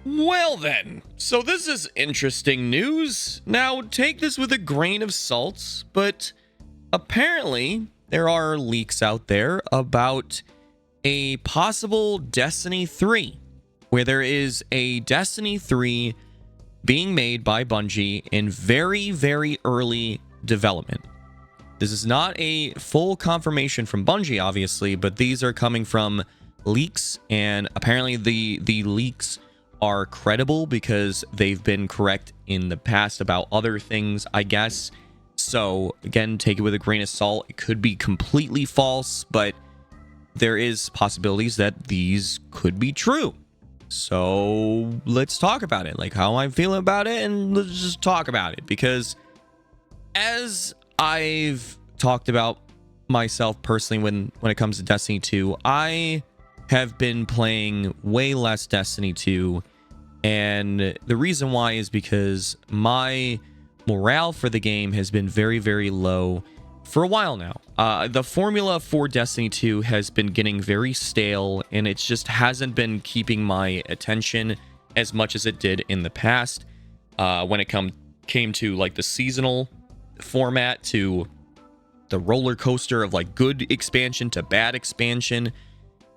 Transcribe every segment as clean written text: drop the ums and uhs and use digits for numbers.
Well then, so this is interesting news. Now take this with a grain of salt, but apparently there are leaks out there about a possible Destiny 3, where there is a Destiny 3 being made by Bungie in very, very early development. This is not a full confirmation from Bungie, obviously, but these are coming from leaks, and apparently the leaks are credible because they've been correct in the past about other things, I guess. So again, take it with a grain of salt. It could be completely false, but there is possibilities that these could be true. So let's talk about it, like how I'm feeling about it, and let's just talk about it, because as I've talked about myself personally when it comes to Destiny 2, I have been playing way less Destiny 2, and the reason why is because my morale for the game has been very, very low for a while now. The formula for Destiny 2 has been getting very stale, and it just hasn't been keeping my attention as much as it did in the past. When it came to like the seasonal format, to the roller coaster of like good expansion to bad expansion,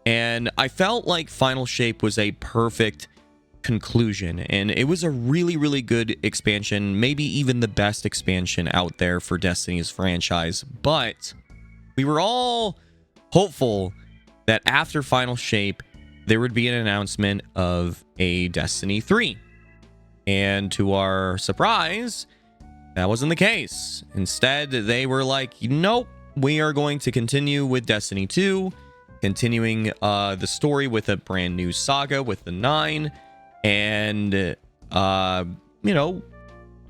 and I felt like Final Shape was a perfect conclusion, and it was a really, really good expansion, maybe even the best expansion out there for Destiny's franchise. But we were all hopeful that after Final Shape there would be an announcement of a Destiny 3, and to our surprise, that wasn't the case. Instead, they were like, nope, we are going to continue with Destiny 2, continuing the story with a brand new saga with the 9. And, I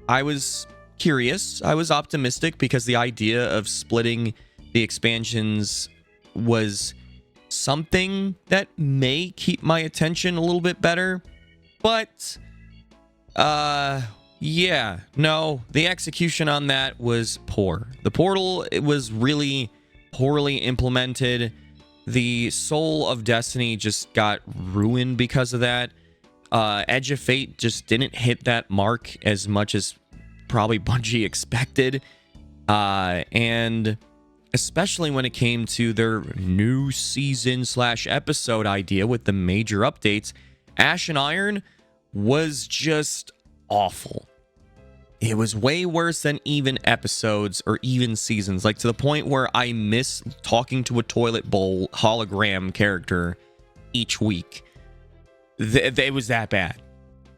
was curious. I was optimistic because the idea of splitting the expansions was something that may keep my attention a little bit better. But, yeah, no, the execution on that was poor. The portal, it was really poorly implemented. The soul of Destiny just got ruined because of that. Edge of Fate just didn't hit that mark as much as probably Bungie expected. And especially when it came to their new season / episode idea with the major updates, Ashen Iron was just awful. It was way worse than even episodes or even seasons, like to the point where I miss talking to a toilet bowl hologram character each week. It was that bad.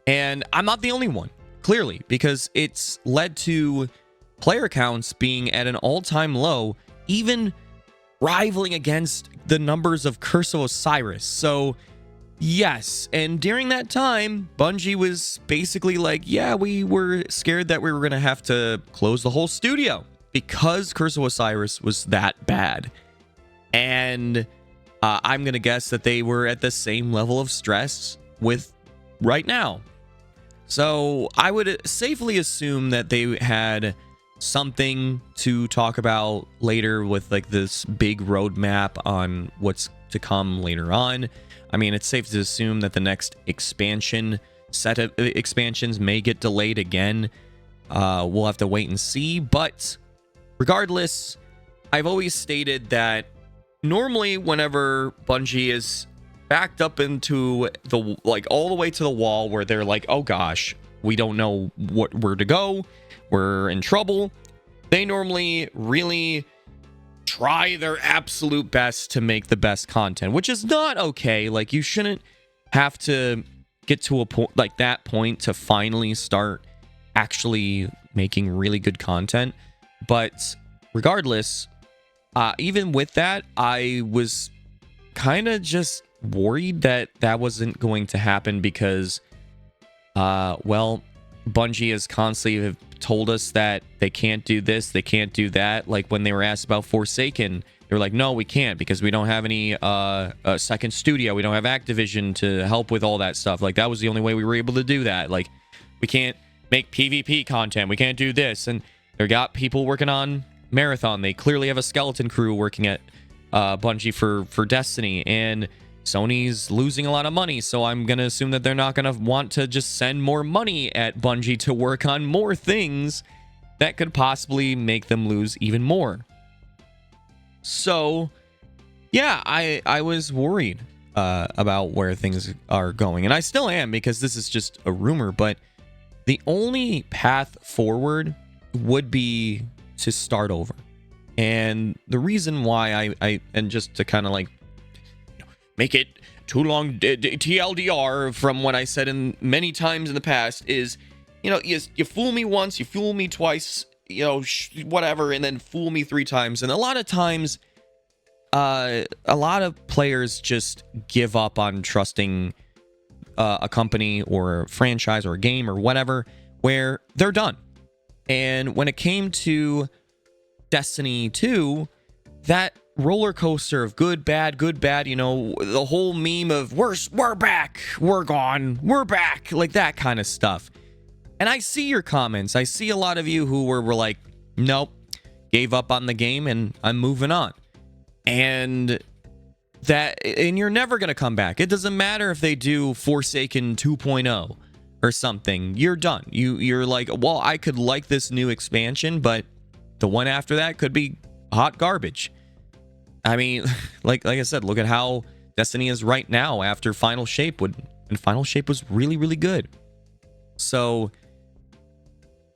And I'm not the only one, clearly, because it's led to player counts being at an all-time low, even rivaling against the numbers of Curse of Osiris. So yes, and during that time, Bungie was basically like, yeah, we were scared that we were going to have to close the whole studio because Curse of Osiris was that bad. And I'm going to guess that they were at the same level of stress with right now. So I would safely assume that they had something to talk about later with like this big roadmap on what's to come later on. I mean, it's safe to assume that the next set of expansions may get delayed again. We'll have to wait and see. But regardless, I've always stated that normally whenever Bungie is backed up into the, like, all the way to the wall where they're like, oh gosh, we don't know where to go, we're in trouble, they normally really try their absolute best to make the best content, which is not okay. Like, you shouldn't have to get to a point like that point to finally start actually making really good content. But regardless, even with that, I was kind of just worried that wasn't going to happen because, well, Bungie has constantly have told us that they can't do this, they can't do that. Like when they were asked about Forsaken, they were like, no, we can't because we don't have any second studio. We don't have Activision to help with all that stuff. Like, that was the only way we were able to do that. Like, we can't make PvP content. We can't do this. And they got people working on Marathon. They clearly have a skeleton crew working at Bungie for Destiny. And Sony's losing a lot of money, so I'm going to assume that they're not going to want to just send more money at Bungie to work on more things that could possibly make them lose even more. So, yeah, I was worried about where things are going, and I still am, because this is just a rumor, but the only path forward would be to start over. And the reason why I and just to kind of like make it too long TLDR from what I said in many times in the past is, you fool me once, you fool me twice, whatever, and then fool me 3 times. And a lot of times, a lot of players just give up on trusting a company or a franchise or a game or whatever, where they're done. And when it came to Destiny 2, that roller coaster of good, bad, the whole meme of we're back, we're gone, we're back, like that kind of stuff. And I see your comments. I see a lot of you who were like, nope, gave up on the game and I'm moving on. And you're never going to come back. It doesn't matter if they do Forsaken 2.0 or something. You're done. You're like, well, I could like this new expansion, but the one after that could be hot garbage. I mean, like I said, look at how Destiny is right now after Final Shape and Final Shape was really, really good. So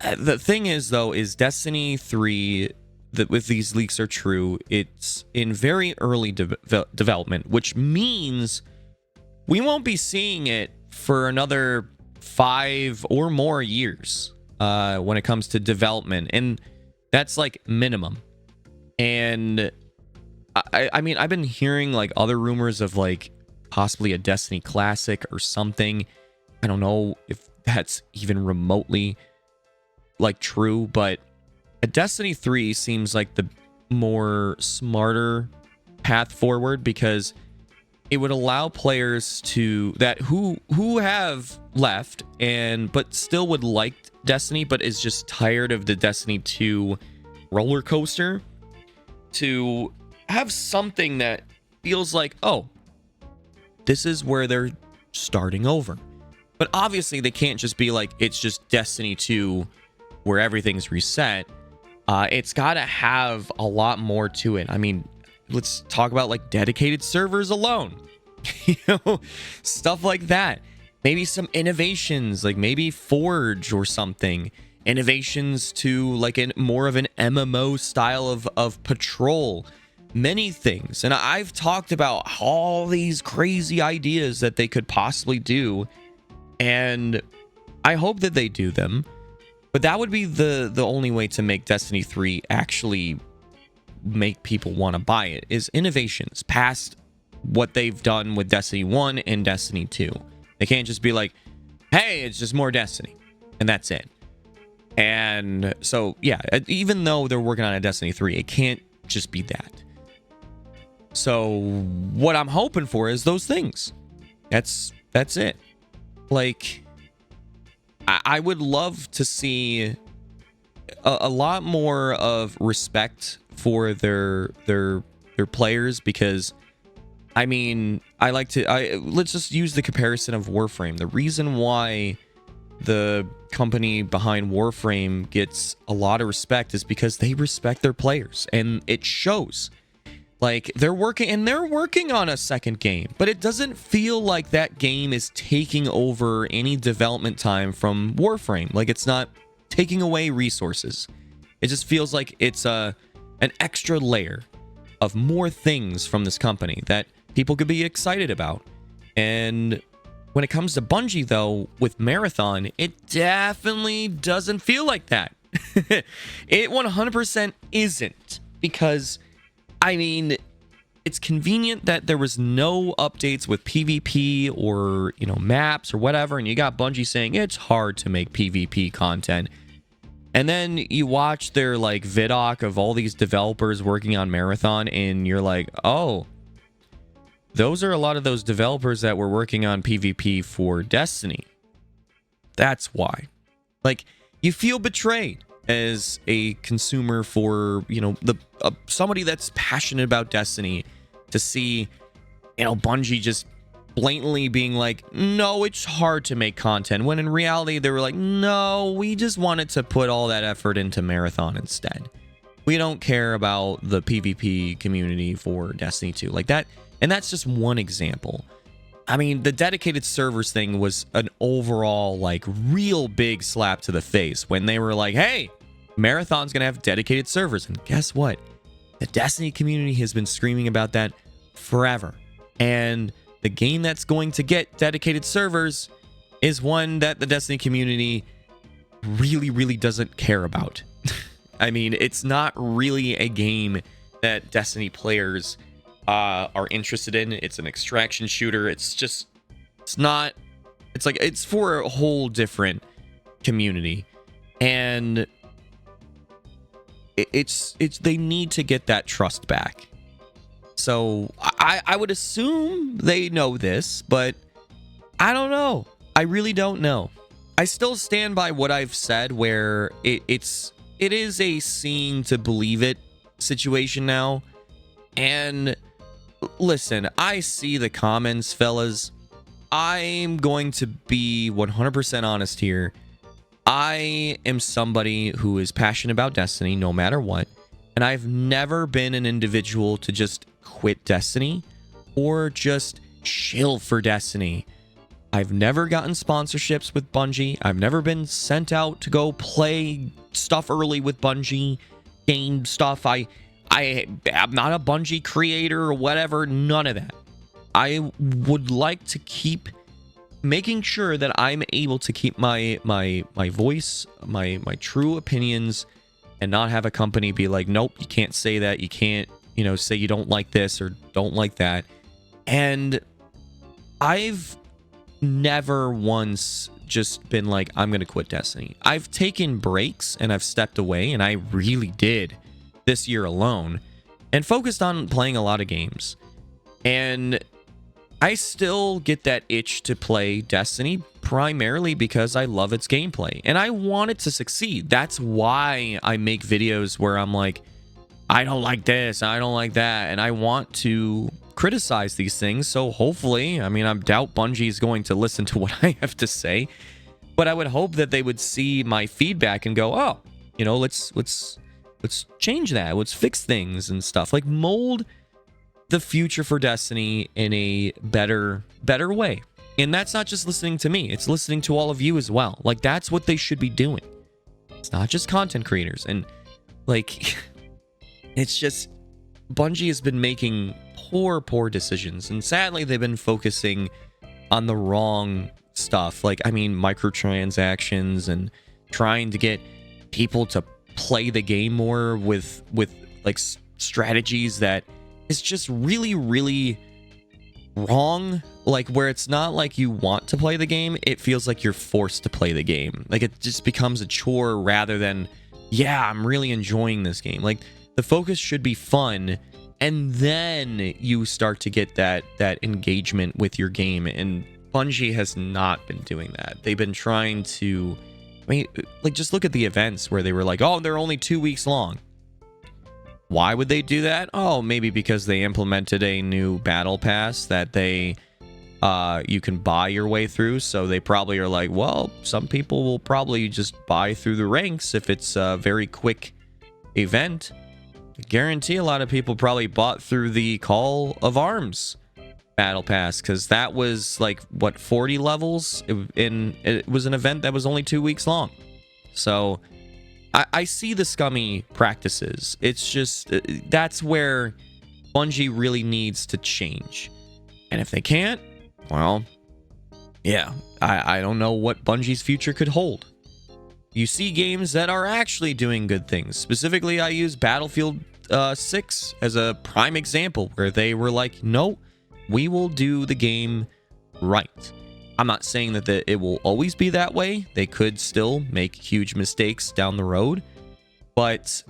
the thing is, though, is Destiny 3, that if these leaks are true, it's in very early development, which means we won't be seeing it for another 5 or more years when it comes to development. And that's like minimum. And I mean, I've been hearing like other rumors of like possibly a Destiny Classic or something. I don't know if that's even remotely like true, but a Destiny 3 seems like the more smarter path forward, because it would allow players who have left but still would like Destiny, but is just tired of the Destiny 2 roller coaster, to have something that feels like, oh, this is where they're starting over. But obviously they can't just be like, it's just Destiny 2 where everything's reset. It's got to have a lot more to it. I mean, let's talk about like dedicated servers alone. Stuff like that. Maybe some innovations, like maybe Forge or something. Innovations to like more of an MMO style of patrol. Many things. And I've talked about all these crazy ideas that they could possibly do, and I hope that they do them. But that would be the only way to make Destiny 3 actually make people want to buy it, is innovations past what they've done with Destiny 1 and Destiny 2. They can't just be like, hey, it's just more Destiny, and that's it. And so, yeah, even though they're working on a Destiny 3, it can't just be that. So what I'm hoping for is those things. That's it. Like, I would love to see a lot more of respect for their players, because I mean, let's just use the comparison of Warframe. The reason why the company behind Warframe gets a lot of respect is because they respect their players, and it shows. Like, they're working on a second game, but it doesn't feel like that game is taking over any development time from Warframe. Like, it's not taking away resources. It just feels like it's an extra layer of more things from this company that people could be excited about. And when it comes to Bungie, though, with Marathon, it definitely doesn't feel like that. It 100% isn't, because I mean, it's convenient that there was no updates with PvP or, maps or whatever, and you got Bungie saying it's hard to make PvP content. And then you watch their like vidoc of all these developers working on Marathon, and you're like, oh, those are a lot of those developers that were working on PvP for Destiny. That's why. Like, you feel betrayed as a consumer for, somebody that's passionate about Destiny, to see Bungie just blatantly being like, no, it's hard to make content, when in reality they were like, no, we just wanted to put all that effort into Marathon instead. We don't care about the PvP community for Destiny 2 like that. And that's just one example. I mean, the dedicated servers thing was an overall, like, real big slap to the face when they were like, hey, Marathon's gonna have dedicated servers. And guess what? The Destiny community has been screaming about that forever. And the game that's going to get dedicated servers is one that the Destiny community really, really doesn't care about. I mean, it's not really a game that Destiny players are interested in. It's an extraction shooter. It's for a whole different community. And it's they need to get that trust back. So I would assume they know this, but I don't know. I really don't know. I still stand by what I've said, where it is a seeing to believe it situation now. And listen, I see the comments, fellas. I'm going to be 100% honest here. I am somebody who is passionate about Destiny no matter what. And I've never been an individual to just quit Destiny or just chill for Destiny. I've never gotten sponsorships with Bungie. I've never been sent out to go play stuff early with Bungie, game stuff. I'm not a Bungie creator or whatever. None of that. I would like to keep making sure that I'm able to keep my voice, my true opinions, and not have a company be like, nope, you can't say that. You can't, say you don't like this or don't like that. And I've never once just been like, I'm going to quit Destiny. I've taken breaks and I've stepped away, and I really did this year alone, and focused on playing a lot of games. And I still get that itch to play Destiny primarily because I love its gameplay and I want it to succeed. That's why I make videos where I'm like, I don't like this, I don't like that, and I want to criticize these things. So hopefully, I mean, I doubt Bungie is going to listen to what I have to say, but I would hope that they would see my feedback and go, oh, let's change that, let's fix things and stuff, like mold the future for Destiny in a better way. And that's not just listening to me, it's listening to all of you as well. Like, that's what they should be doing. It's not just content creators. And like, it's just, Bungie has been making poor decisions, and sadly they've been focusing on the wrong stuff. Like, I mean, microtransactions and trying to get people to play the game more with like strategies that is just really, really wrong. Like, where it's not like you want to play the game, it feels like you're forced to play the game. Like, it just becomes a chore rather than, yeah, I'm really enjoying this game. Like, the focus should be fun, and then you start to get that engagement with your game. And Bungie has not been doing that. They've been trying to, I mean, like, just look at the events where they were like, oh, they're only 2 weeks long. Why would they do that? Oh, maybe because they implemented a new battle pass that you can buy your way through. So they probably are like, well, some people will probably just buy through the ranks if it's a very quick event. I guarantee a lot of people probably bought through the Call of Arms battle pass, because that was like, what, 40 levels? It was an event that was only 2 weeks long. So I see the scummy practices. It's just, that's where Bungie really needs to change. And if they can't, well, yeah, I don't know what Bungie's future could hold. You see games that are actually doing good things. Specifically, I use Battlefield 6 as a prime example, where they were like, no, we will do the game right. I'm not saying that it will always be that way. They could still make huge mistakes down the road. But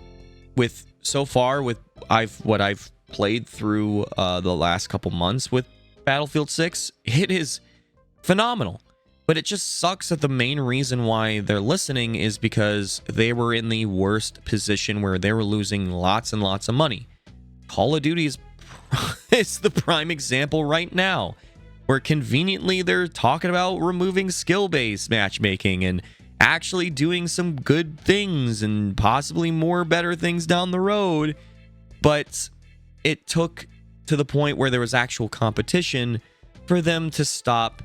with so far, with what I've played through the last couple months with Battlefield 6, it is phenomenal. But it just sucks that the main reason why they're listening is because they were in the worst position where they were losing lots and lots of money. Call of Duty is It's the prime example right now, where conveniently they're talking about removing skill-based matchmaking and actually doing some good things and possibly more better things down the road. But it took to the point where there was actual competition for them to stop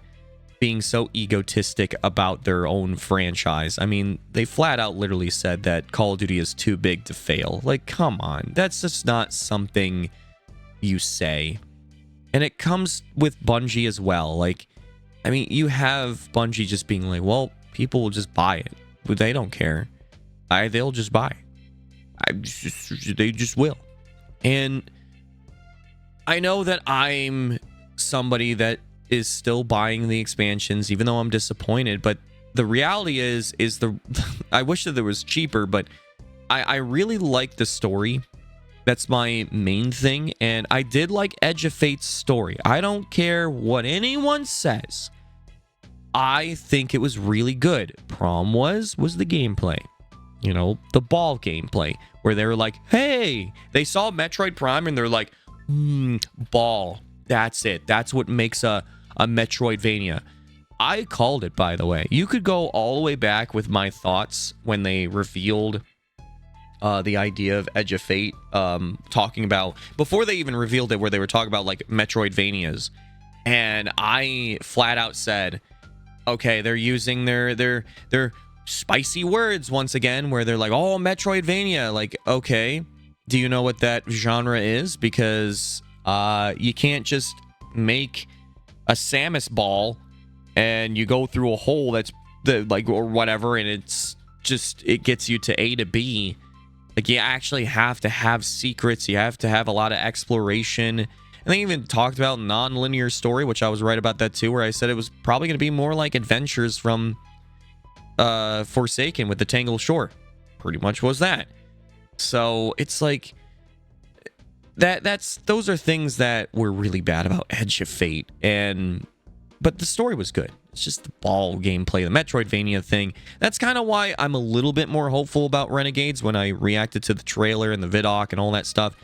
being so egotistic about their own franchise. I mean, they flat out literally said that Call of Duty is too big to fail. Like, come on. That's just not something you say. And it comes with Bungie as well. Like, I mean, you have Bungie just being like, well, people will just buy it. But they don't care. They'll just buy. They just will. And I know that I'm somebody that is still buying the expansions, even though I'm disappointed. But the reality is I wish that there was cheaper, but I really like the story. That's my main thing. And I did like Edge of Fate's story. I don't care what anyone says. I think it was really good. Problem was the gameplay. You know, the ball gameplay, where they were like, hey, they saw Metroid Prime and they're like, ball. That's it. That's what makes a Metroidvania. I called it, by the way. You could go all the way back with my thoughts when they revealed the idea of Edge of Fate, talking about, before they even revealed it, where they were talking about like Metroidvanias. And I flat out said, okay, they're using their spicy words once again, where they're like, oh, Metroidvania. Like, okay, do you know what that genre is? Because you can't just make a Samus ball and you go through a hole that's like, or whatever, and it's just, it gets you to A to B. Like, you actually have to have secrets. You have to have a lot of exploration. And they even talked about non-linear story, which I was right about that too, where I said it was probably going to be more like adventures from Forsaken with the Tangled Shore. Pretty much was that. So it's like, those are things that were really bad about Edge of Fate. But the story was good. It's just the ball gameplay, the Metroidvania thing. That's kind of why I'm a little bit more hopeful about Renegades when I reacted to the trailer and the vidoc and all that stuff.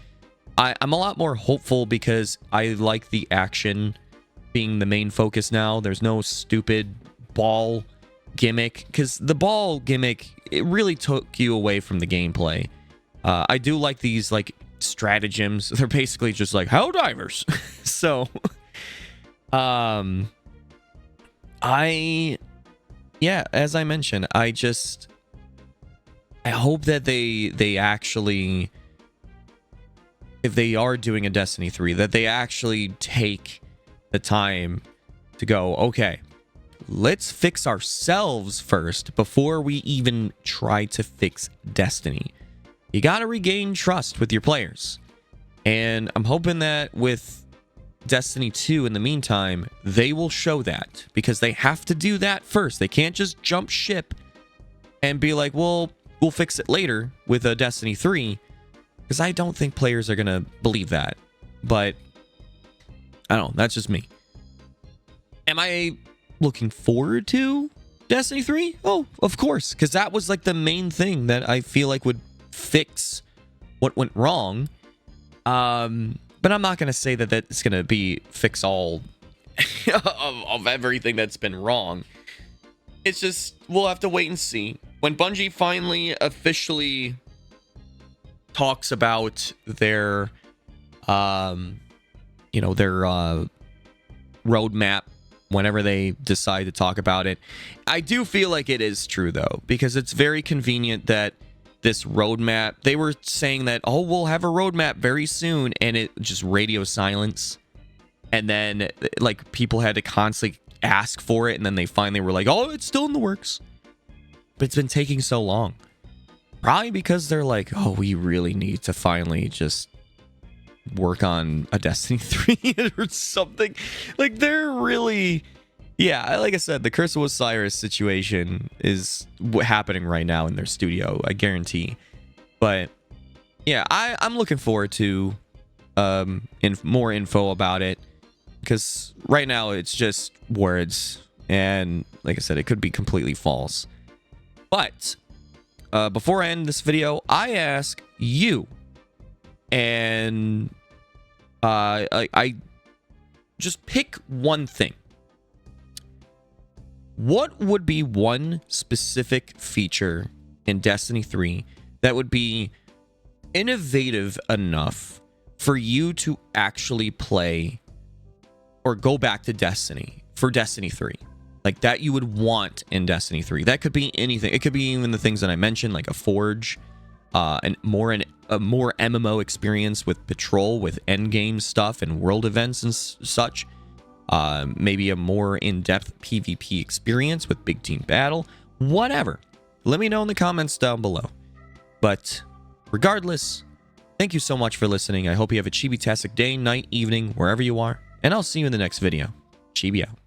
I'm a lot more hopeful because I like the action being the main focus now. There's no stupid ball gimmick, because the ball gimmick, it really took you away from the gameplay. I do like these like stratagems. They're basically just like Helldivers. So as I mentioned, I hope that they actually, if they are doing a Destiny 3, that they actually take the time to go, okay, let's fix ourselves first before we even try to fix Destiny. You got to regain trust with your players. And I'm hoping that with Destiny 2, in the meantime, they will show that, because they have to do that first. They can't just jump ship and be like, well, we'll fix it later with a Destiny 3, because I don't think players are going to believe that. But I don't know. That's just me. Am I looking forward to Destiny 3? Oh, of course, because that was like the main thing that I feel like would fix what went wrong. But I'm not going to say that that's going to be fix all of everything that's been wrong. It's just, we'll have to wait and see. When Bungie finally officially talks about their, roadmap, whenever they decide to talk about it, I do feel like it is true, though, because it's very convenient that this roadmap, they were saying that, oh, we'll have a roadmap very soon, and it just radio silence. And then like people had to constantly ask for it, and then they finally were like, oh, it's still in the works. But it's been taking so long. Probably because they're like, oh, we really need to finally just work on a Destiny 3 or something. Like, they're really, yeah, like I said, the Curse of Osiris situation is happening right now in their studio, I guarantee. But yeah, I'm looking forward to more info about it, because right now it's just words, and like I said, it could be completely false. But before I end this video, I ask you, and I just pick one thing. What would be one specific feature in Destiny 3 that would be innovative enough for you to actually play or go back to Destiny for Destiny 3? Like that you would want in Destiny 3. That could be anything. It could be even the things that I mentioned, like a forge, and a more MMO experience with patrol, with endgame stuff and world events and such. Maybe a more in-depth PvP experience with big team battle. Whatever. Let me know in the comments down below. But regardless, thank you so much for listening. I hope you have a chibi-tastic day, night, evening, wherever you are. And I'll see you in the next video. Chibi out.